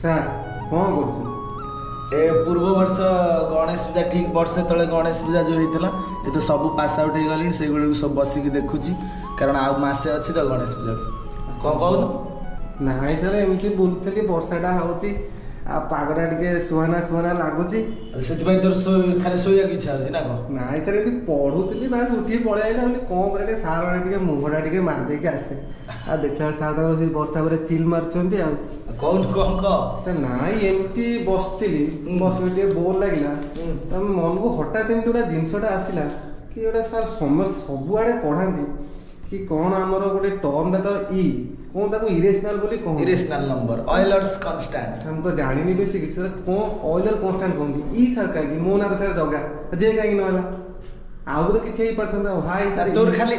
Sir କ'ଣ କରୁଛୁ? ए पूर्व वर्ष गणेश पूजा ठीक वर्षे तले गणेश पूजा जो होता ये तो सब पास आउट हो गली से सब बसिक देखुची कारण आउ मासे अच्छी तो गणेश पूजा कौन कहून ନାଇଁ ସାର୍ ଏମିତି ବୁଲୁଥିଲି ବର୍ଷାଟା ହେଉଛି ଆଉ ପାଗଟା ଟିକେ ସୁହାନା ସୁହାନା ଲାଗୁଛି। से तोर खाली शोया इच्छा होची ना कौन ନାଇଁ ସାର୍ ଏମିତି ପଢ଼ୁଥିଲି ବାସ୍ ଉଠିକି ପଳେଇ ଆଇଲା ବୋଲି କ'ଣ କରିବା ଟିକେ ସାର୍ ମାନେ ଟିକେ ମୁହଁଟା ଟିକେ ମାରିଦେଇକି ଆସେ ଆଉ ଦେଖିଲା ବେଳେ ସାର୍ ତାଙ୍କର ସେ ବର୍ଷା ପରେ ଚିଲ୍ ମାରୁଛନ୍ତି ଆଉ कौन कौन कह ସାର୍ ନାଇଁ ଏମିତି ବସିଥିଲି ବସିକି ଟିକେ ବୋର୍ ଲାଗିଲା ତ ମନକୁ ହଠାତ୍ ଏମିତି ଗୋଟେ ଜିନିଷଟା ଆସିଲା କି ଗୋଟେ ସାର୍ ସମସ୍ତେ ସବୁଆଡ଼େ ପଢ଼ାନ୍ତି कि कौन आमर गोटे टर्मटा तो ई कौन ताको इरेशनल बोली कौन इरेशनल नंबर ऑयलर्स कांस्टेंट हम तो जानिनी बेसी कि सर कौन ऑयलर कांस्टेंट कहंती ई सर काहे मो ना तो सर जगा जे काहे न होला आउ तो किछ ही पठंदा हाय सर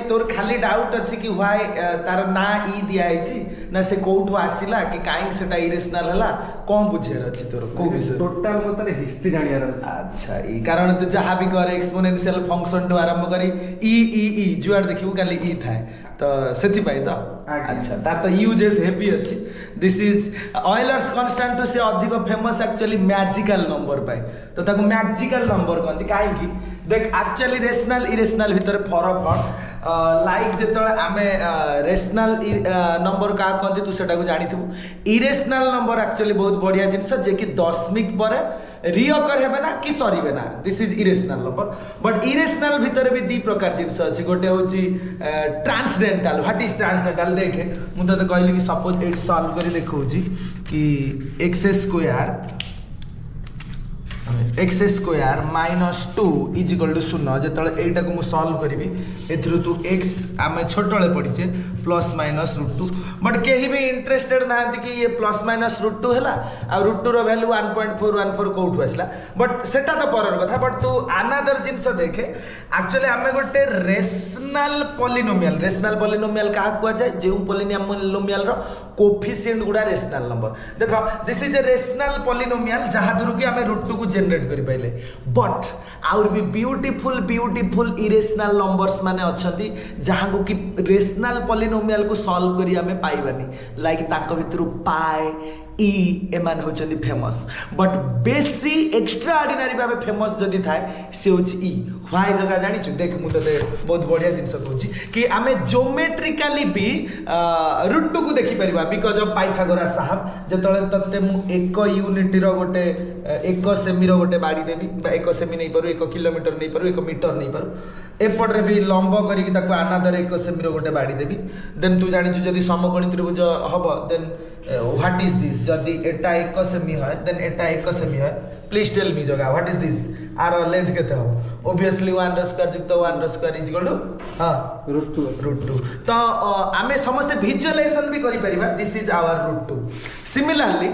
तोर खाली डाउट अछि कि व्हाई तार ना ई दिया आइछि ना से कोठो आसिला कि काहे सेटा इरेशनल हला कोन बुझेर अछि तोर को विषय टोटल मतलब हिस्ट्री जानियार अछि। अच्छा ई कारण तू जहां भी कर एक्सपोनेंशियल फंक्शन टू आरंभ करी ई जुआर देखिबू खाली ई थाए तो सेति पाई तो अच्छा तार तो यूजेस हेवी अछि दिस इज ऑयलर्स कांस्टेंट से अधिक फेमस एक्चुअली मैजिकल नंबर पाई तो ताको मैजिकल नंबर कहंती काहे कि देख एक्चुअली रेशनल इरेशनल भीतर फरक कौन लाइक जेतले आमे रेशनल नंबर का कहंती तू सेटा को जानिथबू इरेशनल नंबर एक्चुअली बहुत बढ़िया जिंस जे कि दशमिक पर रिअकर हेबे ना कि सरीबे ना this is irrational number but irrational भीतर भी दी प्रकार जिंस अछि गोटे होची ट्रांसडेंटल व्हाट इज ट्रांसडेंटल देखे मु तो कहली कि सपोज एट सॉल्व करी देखौची कि x square x square -2 is equal to 0 जेतले एटा को मु सॉल्व करबी एथरु तू x आमे छोटले पडिचे ±√2 बट केही भी इंटरेस्टेड नाहंती कि ये ±√2 हैला आ √2 रो वैल्यू 1.414 कोठु आसला बट सेटा तो परर कथा बट तू अनदर जिंस देखे एक्चुअली आमे गोटे रेशनल पॉलिनोमियल का कुआ जाय जेउ पॉलिनोमियल रो कोफिशिएंट गुडा रेशनल नंबर देखो this is a rational polynomial जहा धरु कि आमे √2 को जनरेट करि पाइले बट आउर भी ब्यूटीफुल इरेशनल नंबर्स माने अछंती जहां को कि रेशनल पॉलिनोमियल को सॉल्व करी हमें पाइबानी लाइक ताको भितरु पाई ई एमान होचंदी फेमस बट बेसी एक्स्ट्रा ऑर्डिनरी भाबे फेमस जदी थाए से होच ई व्हाई जगह जानि छु देख मु तते बहुत बढ़िया जिंस कहूची कि आमे ज्योमेट्रिकली भी √2 को देखि परिबा बिकॉज़ ऑफ पाइथागोरस साहब जतले तते मु 1 यूनिट रो गोटे 1 सेमी रो गोटे बाडी देबी 1 सेमी नै पारु 1 किलोमीटर नै पारु 1 मीटर नै पारु एपट रे भी लंब करी कि ताको अनदर 1 सेमी रो गोटे बाडी देबी देन तू जानि छु जदी समकोणी त्रिभुज हबो देन व्हाट इज दिस जदी एटा 1 सेमी है देन एटा 1 सेमी है प्लीज टेल मी जगह व्हाट इज दिस आर लेंथ केते हो ऑब्वियसली 1 स्क्वायर युक्त 1 स्क्वायर इज इक्वल टू हां √2 तो आमे समस्त विजुअलाइजेशन भी करि परिबा दिस इज आवर √2 सिमिलरली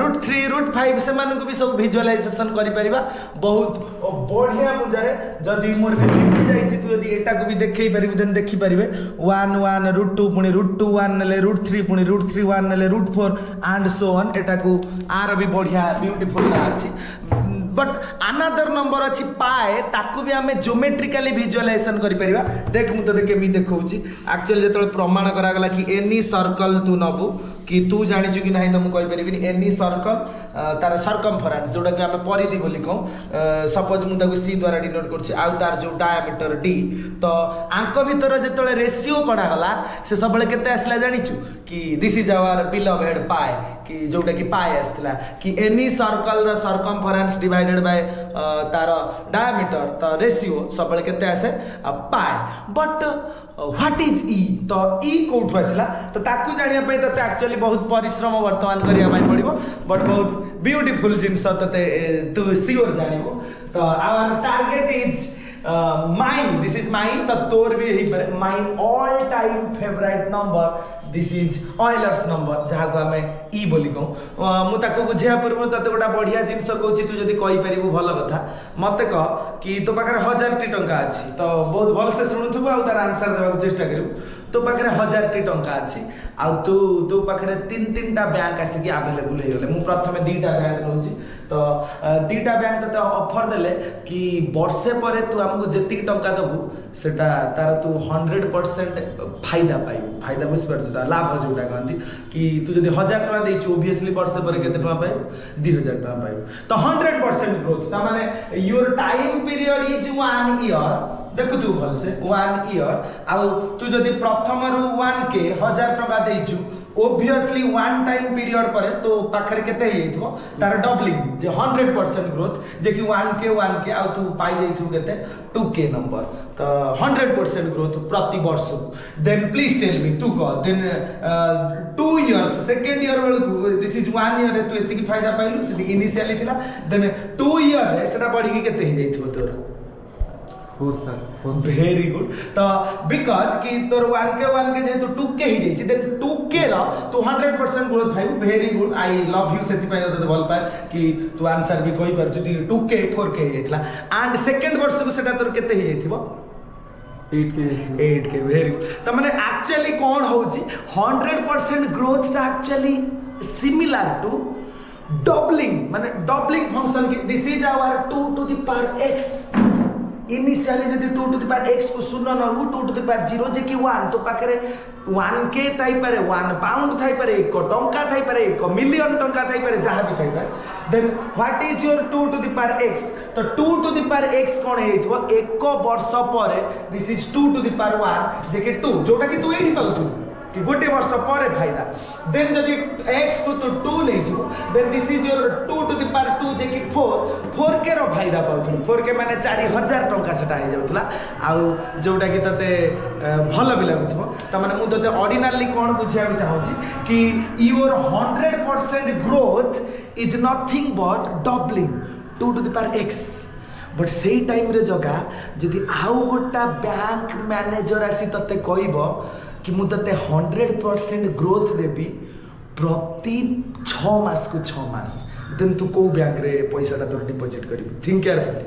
√3 √5 से मानु को भी सब विजुअलाइजेशन करि परिबा बहुत बढ़िया मुजरे जदी मोर भी लिखि जाई छी तू जदी एटा को भी देखै परिबे देन देखि परिबे 1 1 √2 पुनी √2 1 नेले √3 पुनी √3 1 नेले √4 एंड सो ऑन एटा को आर भी बढ़िया ब्यूटीफुल ना अछि बट अनदर नंबर अच्छी पाए ताकू भी आमे ज्योमेट्रिकली विजुअलाइजेशन करि परिबा देख मु तो केमी देखौची एक्चुअली जेतले प्रमाण करा गला कि एनी सर्कल तू नबु कि तू जानि छु कि नाही त मु कहि परिबिनी एनी सर्कल तार सर्कमफरेंस जोडा कि आमे परिधि बोली कहू सपोज मु ताकू सी द्वारा डिनोट करछि आ तार जो डायमीटर डी तो आंक भीतर जेतले रेशियो कढा हला से सबले केते आसला जानि छु कि दिस इज आवर बिलोवेड पाए कि जोटा कि पाए आसला कि एनी सर्कल रो सर्कमफरेंस डिवाइडेड बाय तार डायमीटर तो रेशियो सबले केते आसे पाए बट व्हाट इज ई तो ई कोठु आसला तो ताकू जानिया पई तते एक्चुअली बहुत परिश्रम वर्तमान करिया पई पड़िबो बट बहुत ब्यूटीफुल जिंस तते तू सियोर जानिबो तो our target is my this is my तो तोर भी ही पर my all time favourite number this is Euler's number जहाँ को आम ई बोली कहूँ मु ताको बुझेया पूर्व तते गोटा बढ़िया जिनस कहूँ तू जदि कहि परिबु भल कथा मते कह कि तो पाखरे 1000 टंका अछि तो बहुत भल से सुनुथबु आ तार आंसर देबा चेष्टा करिबु तो पाखरे 1000 टंका अछि आउ तू तो पाखरे तीन तीन टा बैंक आसिक आवेलेबल हो गले। मु प्रथमे दीटा बैंक नउची तो दीटा बैंक तते ऑफर देले कि वर्षे पर तू हमको जेति टंका दबु सेटा तार तू 100% फायदा पाइबु। फायदा बुझ परछु लाभ जोटा कहंती कि तू जदि 1000 टका देछु ओबियसली वर्षे पर केते टका पाइबु 2000 टका पाइबु। तो 100% ग्रोथ ता माने your time period is 1 year. देखु तू भल से 1 ईयर आउ तू जदि प्रथम रु 1 के 1000 टका देछु ओबियसली 1 टाइम पीरियड पर तो पाखरे केते हे जइथबो तार डबलिंग जे 100% ग्रोथ जे कि 1 के आउ तू पाई जइथु केते 2 के नंबर तो 100% ग्रोथ प्रति वर्ष। देन प्लीज टेल मी तू कह देन 2 इयर्स सेकंड ईयर बेलू दिस इज 1 ईयर रे तू एति की फायदा पाइलु से इनिशियली थिला देन 2 ईयर रे सेटा बढ़ी के केते हे जइथबो तोर 4 सर वेरी गुड। तो बिकॉज कि तोर 1 के जेहेतु 2 के ही जाइछि देन 2 के रो तू 100% ग्रोथ पाइबु। Very good I love you सेति पाइ तते भल पाए कि तू आंसर भी कहि परछु 2 के 4 के जाइतला एंड सेकंड वर्ष को सेटा तोर केते ही जाइथिबो 8 के वेरी गुड। तो माने एक्चुअली कोन होउछि 100% ग्रोथ ता एक्चुअली सिमिलर टू डबलिंग माने डबलिंग फंक्शन की this is our 2 to the power x initially जदि 2 टू द पावर x को शून्य न 2 टू द पावर 0 जे कि 1 तो पाखरे 1 के थाई पारे 1 पाउंड थाई पारे 1 टंका थाई पारे 1 मिलियन टंका थाई पारे जहां भी थाई पारे then what is your 2 to the power x तो 2 टू द पावर x कोन हेइथबो 1 वर्ष पर this is 2 to the power 1 जे कि 2 जोटा कि तू एठी पाउथु कि गोटे वर्ष पर फायदा देन जदि x को तो 2 नै जिवो then this is your 2 to the power 2 जे कि 4 के रो फायदा पाउथु 4 के माने 4000 टंका सेटा हे जाउतला आउ जोटा कि तते भल भी लागुथबो त माने मु तते ऑर्डिनरली कोन बुझिया चाहूची कि your 100% growth is nothing but doubling 2 to the power x but सेई टाइम रे जगा जदि आउ गोटा बैंक मैनेजर आसी तते कहइबो कि मु तते 100% ग्रोथ देबी प्रति 6 मास को 6 मास देन तू को बैंक रे पैसा ता तोर डिपॉजिट करबी थिंक केयरफुली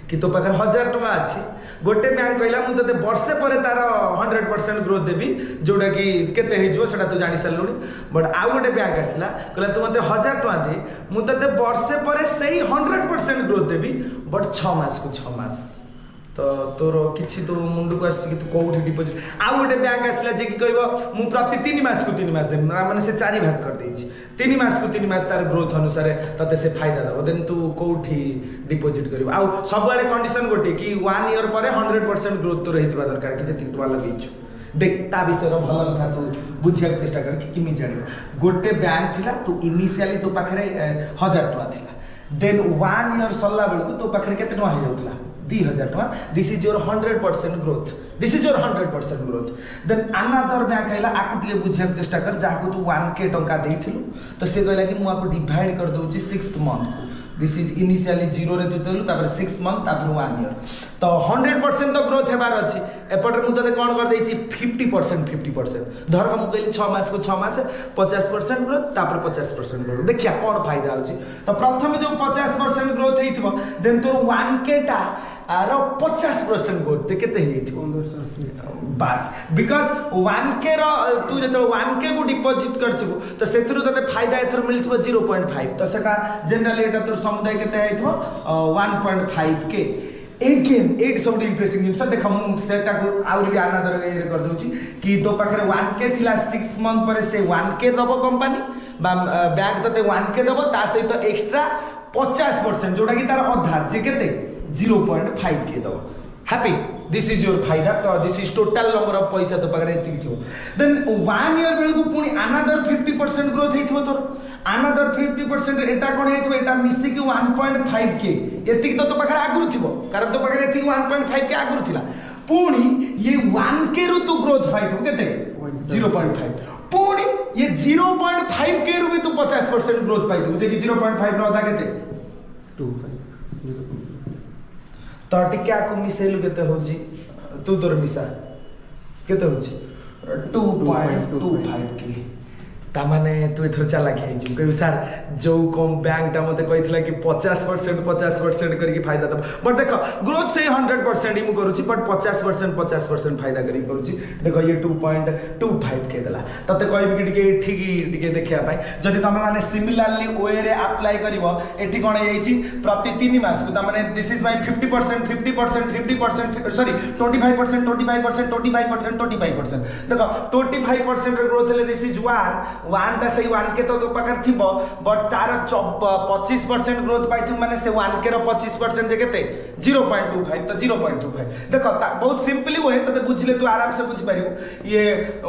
कि तो पाखर 1000 टका अछि गोटे बैंक कहला मु तते वर्षे पर तार 100% ग्रोथ देबी जोटा कि केते हे जिवो सेटा तू जानि सरलुनी बट आ गोटे बैंक आसिला कहला तू मते 1000 टका दे मु तते वर्षे पर सेही 100% ग्रोथ देबी बट 6 मास को 6 मास तो तोर किछि तो मुंडू को आसी कि तू कोठी डिपॉजिट आ गोटे बैंक आसिला जे कि कहबो मु प्रति 3 मास को 3 मास देम माने से 4 भाग कर देछि 3 मास को 3 मास तार ग्रोथ अनुसार तते से फायदा दबो देन तू कोठी डिपॉजिट करबो आ सब आड़े कंडीशन गोटे कि 1 ईयर पर 100% ग्रोथ तो रहितबा दरकार कि से टका लगैछु देख ता विषय भल कथा तू बुझिया चेष्टा कर कि किमि जानिबो गोटे बैंक थिला तू इनिशियली तो पाखरे 1000 टका थिला देन 1 ईयर सल्ला बेलको तो पाखरे केते टका हे जाउतला 2000 टका this is your 100% growth this is your 100% growth then another bank कहला आकु टिके बुझिया चेष्टा कर जाको तू 1 के टंका देइथिलु तो से कहला कि मु आकु डिवाइड कर दोची 6th मंथ को दिस इज इनिशियली 0 रे देलु तापर 6th मंथ तापर 1 ईयर तो 100% तो ग्रोथ हेबार अछि एपटर मु तते कोन कर देछि 50% धर को मु कहली 6 मास को 6 मास 50% ग्रोथ तापर 50% ग्रोथ देखिया कोन फायदा अछि तो प्रथम जो 50% ग्रोथ हेइथिबो देन तो 1 के टा आरो 50% ग्रोथ ते केते हे जइथिबो 1500 बस बिकॉज़ 1 के रो तू जतो 1 के को डिपॉजिट करथिबो तो सेथरु तते फायदा एथर मिलथिबो 0.5 तो सेका जनरली एटा तोर समुदाय केते हेइथिबो 1.5 के अगेन एट सब इंटरेस्टिंग जिनस देख मु सेटा को आउर भी अनदर वे कर दोची कि तो पाखरे 1 के थिला 6 मंथ पर से 1 के दबो कंपनी बा बैंक तते 1 के दबो ता सहित तो एक्स्ट्रा 50% जोटा कि तार अधा जे केते 0.5 के दबो हैप्पी दिस इज योर फायदा तो this is total number of पैसा तो पाखरे एति थिबो देन 1 ईयर बेल को पुनी अनदर 50% ग्रोथ हेथिबो तोर अनदर 50% एटा कोन हेथिबो एटा मिसी कि 1.5 के एति तो पाखरे आगुरु थिबो कारण तो पाखरे एति 1.5 के आगुरु थिला पुनी ये 1 के रु तो ग्रोथ पाइथबो केते 0.5 पुनी ये 0.5 के रु भी तो 50% ग्रोथ पाइथबो जे कि 0.5 रो आधा केते 25 तो टिके को मिसेलु केते होजी तू तोर मिसा केते होजी 2.25 के तामाने तू एथर चालाक है कह सर जो कम बैंक मत कही कि 50% करके फायदा दब बट देख ग्रोथ से 100% ही मुझे करुच्ची बट 50% फायदा करी करुच्ची देख ये 2.25 के देला तते कहबी कि ठीक देखिया जदि तुम मैंने सिमिलारली वे रे अप्लाई करिवो एठी कोन हेछि प्रति 3 मास को तामाने दिस इज माय 50% 50% सॉरी 25% 25% देखो 25% ग्रोथ ले दिस इज 1 टा सही 1 के तो पाखर थिबो बट तार 25% ग्रोथ पाइथु माने से 1 के रो 25% जे केते 0.25 तो 0.25 देखो बहुत सिंपली होए तते बुझले तू आराम से बुझ पारिबो ये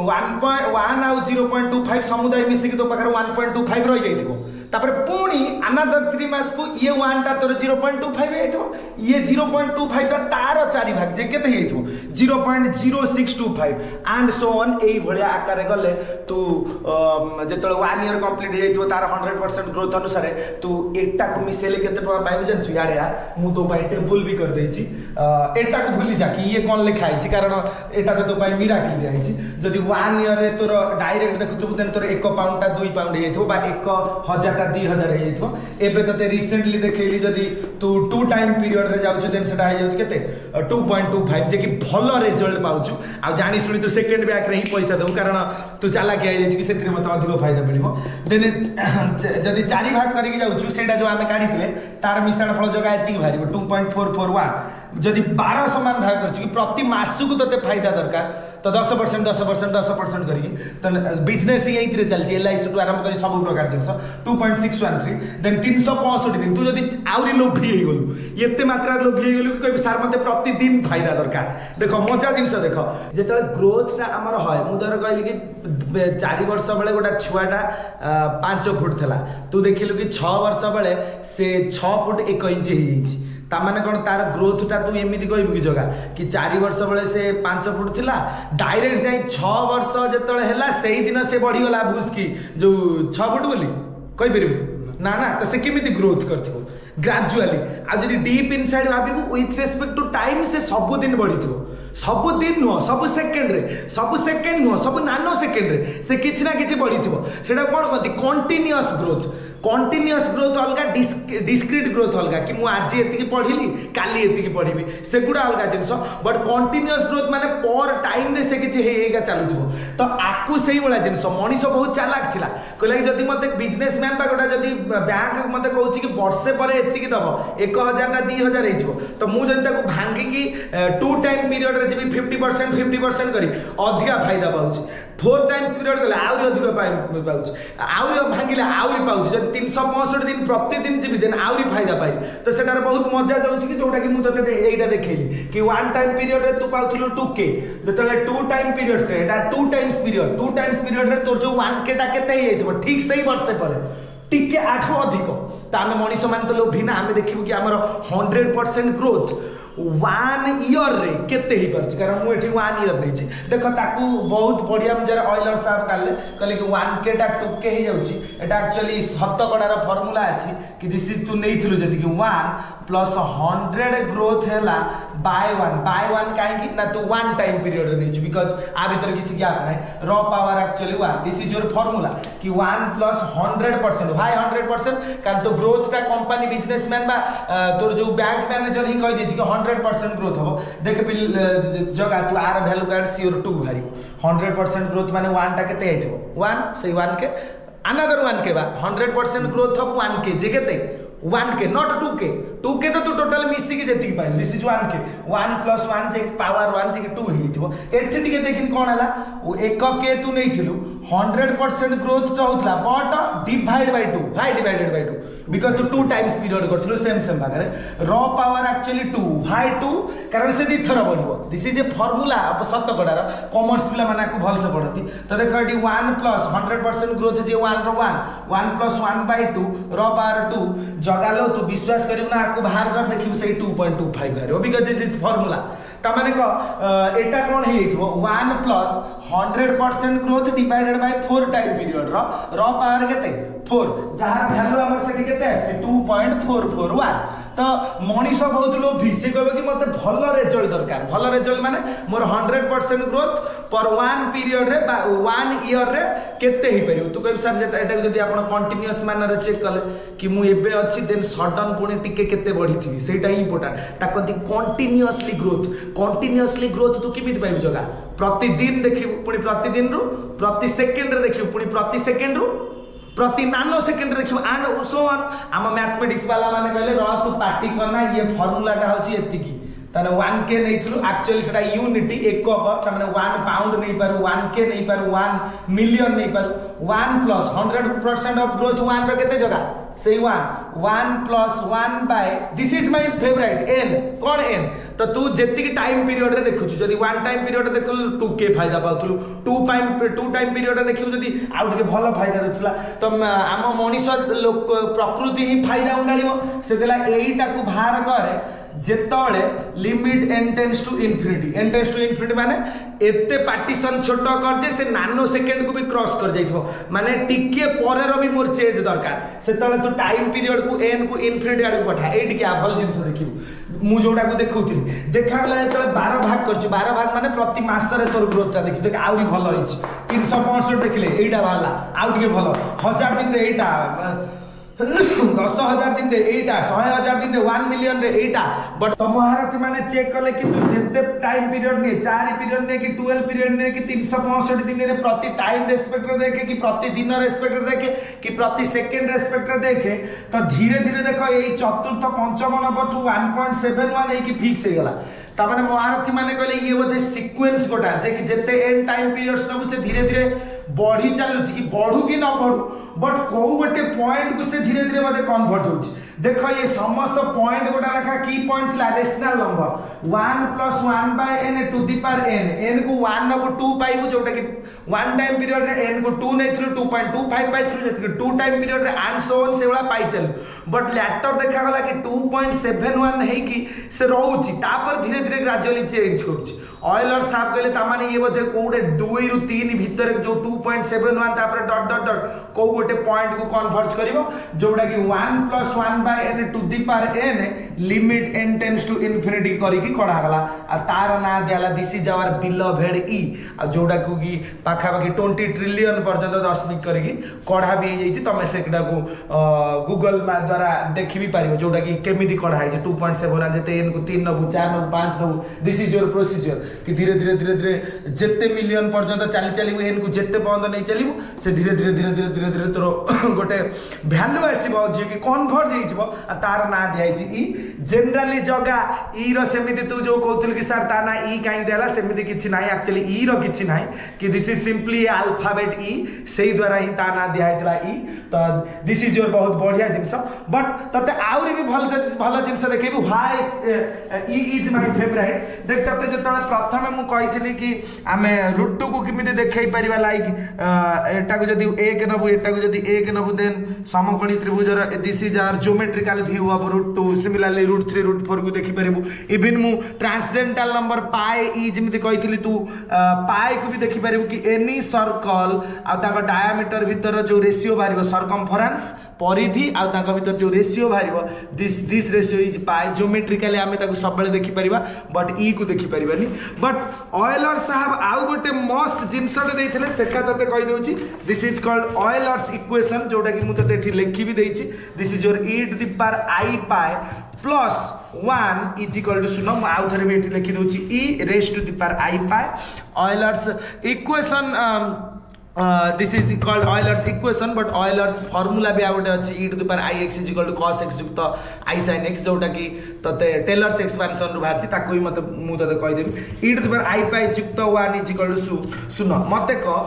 1.1 आ 0.25 समुदाय मिसी के तो पाखर 1.25 रह जाइथिबो तापर पुणी अनदर 3 मास को ये 1 टा तोर 0.25 हेइथो ये 0.25 टा तार 4 भाग जे केते हेइथो 0.0625 एंड सो ऑन एई भलिया आकार गले तू जेतले 1 ईयर कंप्लीट हेइथो तार 100% ग्रोथ अनुसार तू एटा को मिसेले केते टका पाइबो जानछु याडे आ मु तो पाइ टेबल भी कर देछि एटा को भूली जा कि ये कोन लिखा आइछि कारण एटा तो पाइ मिराकल दे आइछि जदि 1 ईयर रे तोर डायरेक्ट देखुथु देन तोर 1 पाउंड टा 2 पाउंड हेइथो बा 1000 टा 2000 हेइथो एबे तते रिसेंटली देखैली जदि तू 2 टाइम पीरियड रे जाउछु देन सेटा हे जाउछ केते 2.25 जे कि भलो रिजल्ट पाउछु आ जानि सुनि तू सेकंड बैक रे ही पैसा दउ कारण तू चाला के आइ कि सेतिर मत अधिक फायदा मिलिबो देन जदि 4 भाग करिक जाउछु सेटा जो आमे काढिथिले तार मिश्रण फल जगह एति भारिबो 2.441 जदि 12 समान भाग करछु कि प्रति मासु को तते फायदा दरकार तो 10% करी तो बिजनेस ही यही चलती एलआईसी टू आरंभ करी सब प्रकार जिनस 2.613 देन 365 दिन तू जदि आउरी लोभी हे गलु एते मात्रा लोभी हे गलु कि कहबी सर मते प्रतिदिन फायदा दरकार देखो मजा जिनस देखो जेतले ग्रोथ ता हमर होय मु दर कहली कि 4 वर्ष बेले गोटा छुआटा 5 फुट थला तू देखिलु कि 6 वर्ष बेले से 6 फुट 1 इंच हे हिची तामाने कौन तार ग्रोथ टा तू एमती कहबू कि जगह कि 4 वर्ष बेले से 5 फुट थिला डायरेक्ट जाई 6 वर्ष जेतले हैला सेही दिन से बढ़ी गला भूसकी जो 6 फुट बोली कहि परिबू ना ना तो से केमिति ग्रोथ करथिबो ग्रेजुअली आ जदि डीप इनसाइड भाबिबू विथ रिस्पेक्ट टू टाइम से सब दिन बढ़िथिबो सब दिन नुह सब सेकेंड नुह सब नानो सेकेंड रे से किछि ना किछि बढ़िथिबो सेटा कोन कहती कंटीन्यूअस ग्रोथ अलगा डिस्क्रीट ग्रोथ अलगा कि मु आज एतिकी पढ़िली काली एतिकी पढ़िबी सेगुडा अलगा जिंस बट कंटीन्यूअस ग्रोथ माने पर टाइम रे से किछि हेगा चालुथिबो तो आकु सेही बळा जिंस मनीष बहुत चालाक थिला कहला कि जदि मते बिजनेसमैन बा गोटा जदि बैंक मते कहूची कि वर्षे परे एतिकी दबो 1000 टा 2000 हेइछबो तो मु जदि ताको भांगी कि 2 टाइम पीरियड रे जेबी 50% करी अधिका फायदा पाउची 4 टाइम्स पीरियड गला आउरी अधिक पाउची आउरी भांगिले आउरी पाउची जदि 365 दिन प्रतिदिन जीवी दिन आउरी फायदा पाइ तो सेटार बहुत मजा जाउची कि जोटा कि मु तते एइटा देखैली कि 1 टाइम पीरियड रे तू पाउथिलु 2k जतले 2 टाइम पीरियड से एटा 2 टाइम्स पीरियड रे तोर जो 1k टा केते हे जइतबो ठीक सही वर्ष पर टिके 8 अधिक तामे मनीष मान तो लोभिना आमे देखिबु कि हमर 100% ग्रोथ 1 ईयर रे केते ही परछ कारण मु एठी 1 ईयर नै छी देखो ताकू बहुत बढ़िया जरा ऑयलर साहब कहले कि 1k टा 2k हे जाउची एटा एक्चुअली शतकड़ार फार्मूला अछि कि दिस इज तू नैथिलु जति कि 1 प्लस 100 ग्रोथ हैला बाय 1 काहे कि ना तू 1 टाइम पीरियड रे नैछु बिकॉज़ आ भीतर किछि गैप नै raw power actually 1 this is your formula कि 1 प्लस 100% भाई 100% कारण तो ग्रोथ टा कंपनी बिजनेसमैन बा तोर जो बैंक मैनेजर ही कहि दै छी कि 100% ग्रोथ हो देख जगह तू आर वैल्यू कार्ड सियोर 2 भारिबो 100% ग्रोथ माने 1 टा केते आइथबो 1 से 1 के अनदर 1 के बा 100% ग्रोथ ऑफ 1 के जे केते 1k नॉट 2k तो टोटल मिसी के जति pile this is 1k 1 plus 1 J power 1 जे 2 हेइथबो एठी टिके देखिन कोन हला ओ 1k तू नैथिलु 100% ग्रोथ तो होतला बट डिवाइड बाय 2 बिकॉज़ तू 2 टाइम्स पीरियड करथलु सेम भागरे रॉ पावर एक्चुअली 2 भाई 2 कारण से दी थर बढ़िबो this is a formula of शतकड़ार कॉमर्स पिला माने को भल से पढ़ती तो देखो एटी 1 प्लस 100% ग्रोथ जे 1 रो 1 प्लस 1 बाय 2 रॉ पावर 2 जगालो तू विश्वास करियो ना आकु बाहर कर देखियो से 2.25 भारियो बिकॉज़ दिस इज फार्मूला त माने को एटा कोन हेइथबो 1 plus 100% growth divided by 4 time period raw power केते 4 जहार वैल्यू हमर से केते आसी 2.441 तो मनीष बहुत लोभी से कहबे कि मते भल रिजल्ट दरकार भल रिजल्ट माने मोर 100% ग्रोथ पर वन पीरियड रे 1 ईयर रे केते ही परियो तू कहबे सर एटा जदी आपण कंटीन्यूअस मानर चेक कले कि मु एबे अछि देन सडन पुनी टिके केते बढ़ी थी सेटा ही इंपोर्टेंट ताकि कंटीन्यूअसली ग्रोथ तू किमित पाइबु जगा प्रतिदिन देखिबु पुनी प्रतिदिन रु प्रति सेकंड रे देखिबु पुनी प्रति सेकंड रु प्रति नानो सेकंड रे देखिबु एंड सो ऑन आम मैथमेटिक्स वाला माने कहले र तू पार्टी करना ये फार्मूलाटा होची एतिकी ताने 1k नैथिलु एक्चुअली सेटा यूनिटी एक ताने 1 पाउंड नै पारु 1k नै पारु 1 मिलियन नै पारु 1 प्लस 100% ऑफ ग्रोथ 1 रे केते जगह सही 1 plus 1 by this is my favourite n कोन n तो तू जेतिकी टाइम पीरियड रे देखु जदी 1 टाइम पीरियड देखलु 2k फायदा पाउथलु 2 टाइम पीरियड देखिबु जदी आउ टिके भलो फायदा रहथला तो आम मनीष लोक प्रकृति ही फायदा उंडालिबो से देला एईटा को बाहर करे जेतळे limit n tends to infinity माने एते पार्टीशन छोट कर जे से नानो सेकंड को भी क्रॉस कर जाइथबो माने टिके परे रो भी मोर चेंज दरकार सेतळे तू टाइम पीरियड को n को इन्फिनिटी आडू पठा एडी के भल जिंस देखिबु मु जोडा को देखौथिली देखा गला जेतळे 12 भाग करछु 12 भाग माने प्रति मास रे तोर ग्रोथ ता देखि देख आउरी भल होइछ 365 देखिले एईटा भाला आउ टिके भल 1000 दिन रे एईटा 10,000 दिन रे एटा 100,000 दिन रे 1 मिलियन रे एटा बट तुम महारथी माने चेक कले कि तू जेते टाइम पीरियड ने 4 पीरियड ने कि 12 पीरियड ने कि 365 दिन रे प्रति टाइम रेस्पेक्ट रे देखे कि प्रति दिन रेस्पेक्ट रे देखे कि प्रति सेकंड रेस्पेक्ट रे देखे तो धीरे धीरे देखो एई चतुर्थ पंचम नंबर टू 1.71 ए कि फिक्स हे गला ता माने महारथी माने कहले ये बोधे सीक्वेंस गोटा जे कि जेते एंड टाइम पीरियड्स नबु से धीरे धीरे बढ़ी चालू कि बढ़ू कि न बढ़ू बट को गोटे पॉइंट को से धीरे धीरे बोधे कन्वर्ट होची देखो ये समस्त पॉइंट गोटा लेखा की पॉइंट थिला rational number 1 + 1 / n to the power n n को 1 नबु 2 पाइबु जोटा कि 1 टाइम पीरियड रे n को 2 नैथिलु 2.25 पाइथिलु जेति 2 टाइम पीरियड रे एंड सो ऑन से वाला पाइ चल बट लेटर देखा गला कि 2.71 है कि से रहउची तापर धीरे धीरे ग्रेजुअली चेंज करूची ऑयलर साहब कहले ता माने ये बोधे कोडे 2 रु 3 भीतर जो 2.71 तापर डॉट डॉट डॉट को गोटे पॉइंट को कन्वर्ज करिवो जोटा कि 1 + 1 / n to the power n limit n tends to infinity करी की कढा गला आ तार ना दियाला this is our beloved e आ जोटा को की पाखा बाकी 20 ट्रिलियन पर्यंत दशमिक करी की कढा भी हे जाईची तमे सेकडा को गूगल मैप द्वारा देखि भी पारिबो जोटा कि केमिति कढा है 2.71 जेते n को 3 Nabu 4 Nabu 5 Nabu this is your procedure कि धीरे धीरे धीरे धीरे जेते मिलियन पर्यंत चली चली एन को जेते बंद नहीं चलिबो से धीरे धीरे धीरे धीरे धीरे धीरे तोर गोटे वैल्यू आसीबो जे कि कन्वर्ट हो जिवो आ तार ना दियाइछि ई जनरली जगा ई रो सेमिति तू जो कहथुल कि सर ता ना ई काई देला सेमिति किछि नाही एक्चुअली ई रो किछि नाही कि दिस इज सिंपली अल्फाबेट ई सेही द्वारा ही ता ना दियाइतला ई तो दिस इज योर बहुत बढ़िया जिंस बट तते आउरी भी भल जिंस देखिबु why e is my favourite देख तते जतले प्रथमे मु कहिथिली कि आमे रूट को किमिति देखै परिबा लाइक एटा को जदी 1 नबु एटा को जदी 1 नबु देन समकोणी त्रिभुजर this is our geometrical view of root 2 similarly root 3 root 4 को देखि परिबु इवन मु ट्रांसडेंटल नंबर पाई ई जिमिति कहिथिली तू पाई को भी देखि परिबु कि एनी सर्कल आ ताको डायामीटर भीतर जो रेशियो बारिबो सरकमफरेंस परिधि आ ताको भीतर जो रेशियो बारिबो this ratio is pi geometrically आमे ताको सब बेले देखि परिबा बट ई को देखि परिबानी बट ऑयलर साहब आउ गोटे मस्त जिंसटे देइथिले सेटा तते कहि दोछि this is called Euler's equation जोटा कि मु तते एठी लिखि भी देइछि this is your e to the power i pi plus 1 is equal to 0 मु आउ थरे भी एठी लिखि दोछि e raise to the power i pi Euler's equation this is called Euler's equation but Euler's formula भी आउट अछि e to the power ix is equal to cos x युक्त i sin x जोटा कि तते टेलर्स एक्सपेंशन रु बाहर छि ताको भी मते मु तते कहि देबी e to the power i pi युक्त 1 is equal to 0 मते को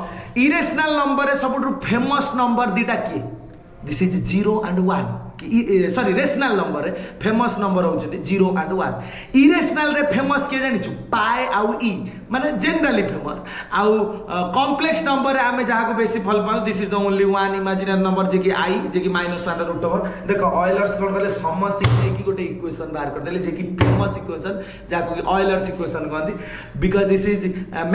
इरेशनल नंबर रे सबटु फेमस नंबर दीटा की दिस इज 0 and 1 कि सॉरी रेशनल नंबर रे फेमस नंबर होचती 0 and 1 इरेशनल रे फेमस के जानि छु पाई आउ ई माने जनरली फेमस आउ कॉम्प्लेक्स नंबर रे आमे जहा को बेसी फल पाउ this is the only one imaginary number जे कि i जे कि -√/। देखो ऑयलर्स कोन कहले समस्त की गोटे इक्वेशन बाहर कर देले जे कि फेमस इक्वेशन जा को ऑयलर्स इक्वेशन कहंती because this is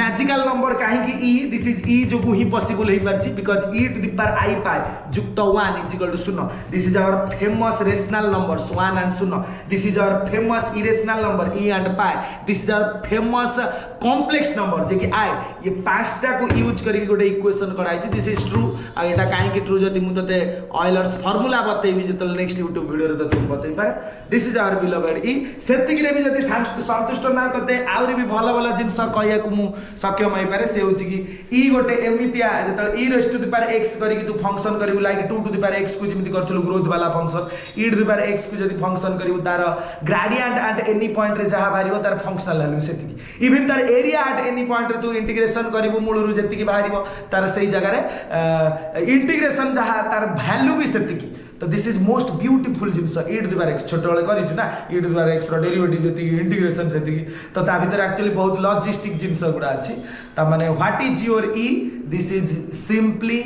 magical number काहे कि ई दिस इज ई जो ही पॉसिबल हे परछि because e to the power i pi युक्त 1 is equal to 0 this is our famous rational numbers 1 and 0. This is our famous irrational number e and pi. This is our famous complex number जे कि i ये पांचटा को use करके गोटे equation कराई छी. This is true. आ एटा काहे कि true जदी मु तते ऑयलर्स फार्मूला बतेबी जेतल नेक्स्ट YouTube वीडियो रे तते बतेई पारे. This is our beloved e. सेति कि भी जदी संतुष्ट ना तते आउरी भी भलो भलो जिंस कहया को मु सक्षम होई पारे. से होची कि ई गोटे एमितिया जेतल e raised to the power x करी कि तू फंक्शन करिवु like 2 to the power x को जेमिति करथलु ग्रोथ वाला function e to the power x को जदी फंक्शन करिवु तार ग्रेडियंट एट एनी पॉइंट रे जहा बारिवो तार फंक्शनल वैल्यू सेति कि इवन तार एरिया एट एनी पॉइंट रे तू इंटीग्रेशन करिवु मूल रु जेति कि बारिवो तार सही जगह रे इंटीग्रेशन जहा तार वैल्यू भी सेति कि. तो this is most beautiful things e to the power x छोट वाले करिछु ना e to the power x रो डेरिवेटिव जेति इंटीग्रेशन जेति तो ता भीतर एक्चुअली बहुत लॉजिस्टिक जिंस गुडा अछि. ता माने what is your e? This is simply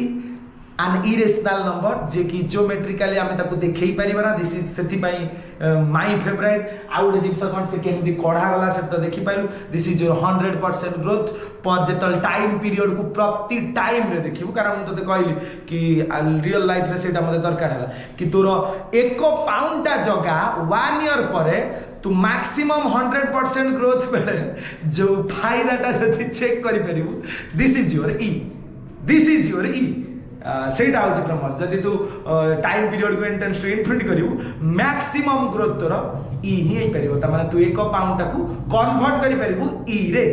an irrational number जे कि ज्योमेट्रिकली आमे ताको देखै परिबा ना. दिस इज सेति पई माय फेवरेट. आउ गोटे जिंस कोन से केमति कढा गला से त देखि पाइलु. दिस इज योर 100% ग्रोथ पर जेतल टाइम पीरियड को प्रति टाइम रे देखिबु. कारण मु तते कहली कि रियल लाइफ रे सेटा मते दरकार हला कि तोर 1 पाउंड ता जगह 1 ईयर परे तू मैक्सिमम 100% ग्रोथ बेले जो फायदाटा जति चेक करि परिबु. This is your e. This is your e. सेटा होची प्रमोस जदि तू टाइम पीरियड को इंटेंस टू इनफिनिटी करिवु मैक्सिमम ग्रोथ तोर ई ही पारिबो. त माने तू 1 पाउंड टाकू कन्वर्ट करि परिबु ई रे.